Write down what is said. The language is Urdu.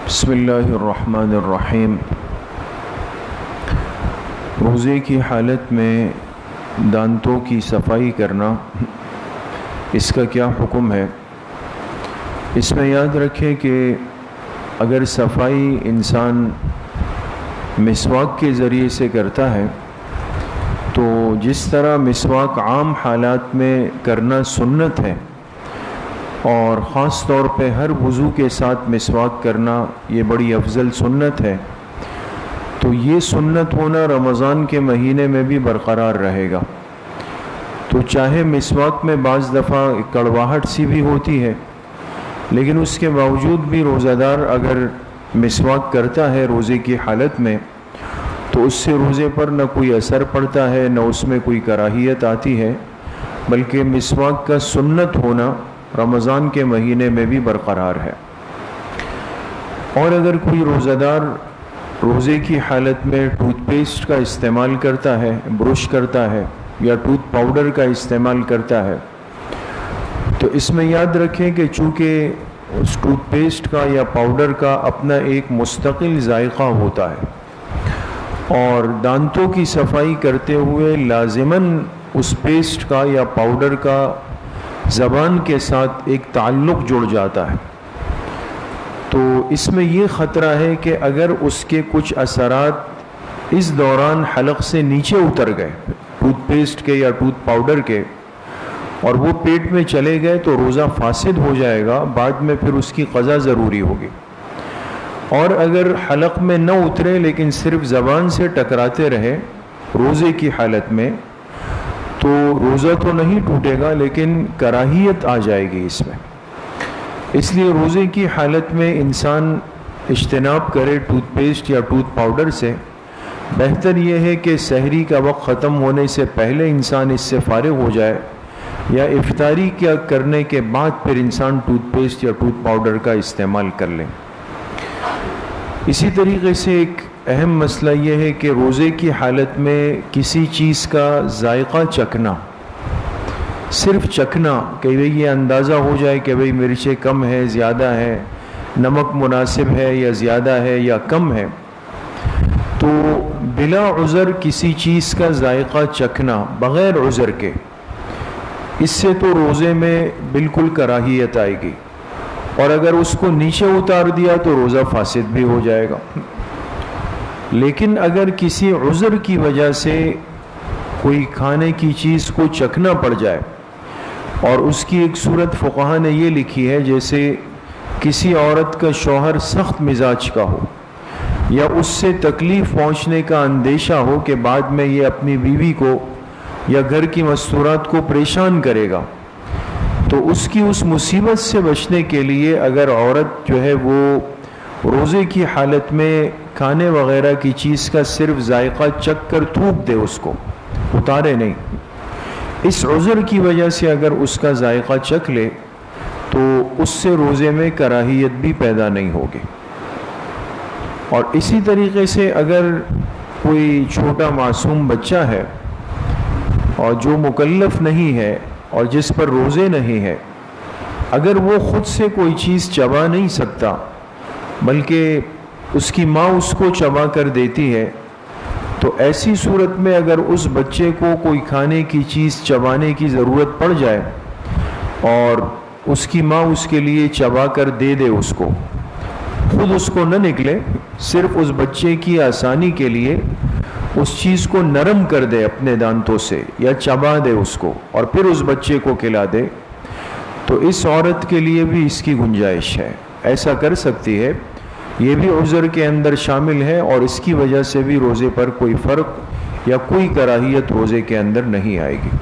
بسم اللہ الرحمن الرحیم۔ روزے کی حالت میں دانتوں کی صفائی کرنا، اس کا کیا حکم ہے؟ اس میں یاد رکھیں کہ اگر صفائی انسان مسواک کے ذریعے سے کرتا ہے تو جس طرح مسواک عام حالات میں کرنا سنت ہے اور خاص طور پہ ہر وضو کے ساتھ مسواک کرنا یہ بڑی افضل سنت ہے، تو یہ سنت ہونا رمضان کے مہینے میں بھی برقرار رہے گا۔ تو چاہے مسواک میں بعض دفعہ کڑواہٹ سی بھی ہوتی ہے، لیکن اس کے باوجود بھی روزہ دار اگر مسواک کرتا ہے روزے کی حالت میں تو اس سے روزے پر نہ کوئی اثر پڑتا ہے، نہ اس میں کوئی کراہیت آتی ہے، بلکہ مسواک کا سنت ہونا رمضان کے مہینے میں بھی برقرار ہے۔ اور اگر کوئی روزہ دار روزے کی حالت میں ٹوتھ پیسٹ کا استعمال کرتا ہے، برش کرتا ہے یا ٹوتھ پاؤڈر کا استعمال کرتا ہے، تو اس میں یاد رکھیں کہ چونکہ اس ٹوتھ پیسٹ کا یا پاؤڈر کا اپنا ایک مستقل ذائقہ ہوتا ہے اور دانتوں کی صفائی کرتے ہوئے لازماً اس پیسٹ کا یا پاؤڈر کا زبان کے ساتھ ایک تعلق جڑ جاتا ہے، تو اس میں یہ خطرہ ہے کہ اگر اس کے کچھ اثرات اس دوران حلق سے نیچے اتر گئے ٹوتھ پیسٹ کے یا ٹوتھ پاؤڈر کے اور وہ پیٹ میں چلے گئے تو روزہ فاسد ہو جائے گا، بعد میں پھر اس کی قضا ضروری ہوگی۔ اور اگر حلق میں نہ اترے لیکن صرف زبان سے ٹکراتے رہے روزے کی حالت میں تو روزہ تو نہیں ٹوٹے گا لیکن کراہیت آ جائے گی اس میں۔ اس لیے روزے کی حالت میں انسان اجتناب کرے ٹوتھ پیسٹ یا ٹوتھ پاؤڈر سے۔ بہتر یہ ہے کہ سحری کا وقت ختم ہونے سے پہلے انسان اس سے فارغ ہو جائے یا افطاری کیا کرنے کے بعد پھر انسان ٹوتھ پیسٹ یا ٹوتھ پاؤڈر کا استعمال کر لیں۔ اسی طریقے سے ایک اہم مسئلہ یہ ہے کہ روزے کی حالت میں کسی چیز کا ذائقہ چکھنا، صرف چکھنا کہ یہ اندازہ ہو جائے کہ مرچیں کم ہے، زیادہ ہے، نمک مناسب ہے یا زیادہ ہے یا کم ہے، تو بلا عذر کسی چیز کا ذائقہ چکھنا بغیر عذر کے، اس سے تو روزے میں بالکل کراہیت آئے گی اور اگر اس کو نیچے اتار دیا تو روزہ فاسد بھی ہو جائے گا۔ لیکن اگر کسی عذر کی وجہ سے کوئی کھانے کی چیز کو چکھنا پڑ جائے، اور اس کی ایک صورت فقہا نے یہ لکھی ہے جیسے کسی عورت کا شوہر سخت مزاج کا ہو یا اس سے تکلیف پہنچنے کا اندیشہ ہو کہ بعد میں یہ اپنی بیوی کو یا گھر کی مستورات کو پریشان کرے گا، تو اس کی اس مصیبت سے بچنے کے لیے اگر عورت جو ہے وہ روزے کی حالت میں کھانے وغیرہ کی چیز کا صرف ذائقہ چکھ کر تھوک دے، اس کو اتارے نہیں، اس عذر کی وجہ سے اگر اس کا ذائقہ چکھ لے تو اس سے روزے میں کراہیت بھی پیدا نہیں ہوگی۔ اور اسی طریقے سے اگر کوئی چھوٹا معصوم بچہ ہے اور جو مکلف نہیں ہے اور جس پر روزے نہیں ہے، اگر وہ خود سے کوئی چیز چبا نہیں سکتا بلکہ اس کی ماں اس کو چبا کر دیتی ہے، تو ایسی صورت میں اگر اس بچے کو کوئی کھانے کی چیز چبانے کی ضرورت پڑ جائے اور اس کی ماں اس کے لیے چبا کر دے دے، اس کو خود اس کو نہ نکلے، صرف اس بچے کی آسانی کے لیے اس چیز کو نرم کر دے اپنے دانتوں سے یا چبا دے اس کو اور پھر اس بچے کو کھلا دے، تو اس عورت کے لیے بھی اس کی گنجائش ہے، ایسا کر سکتی ہے، یہ بھی عذر کے اندر شامل ہے اور اس کی وجہ سے بھی روزے پر کوئی فرق یا کوئی کراہیت روزے کے اندر نہیں آئے گی۔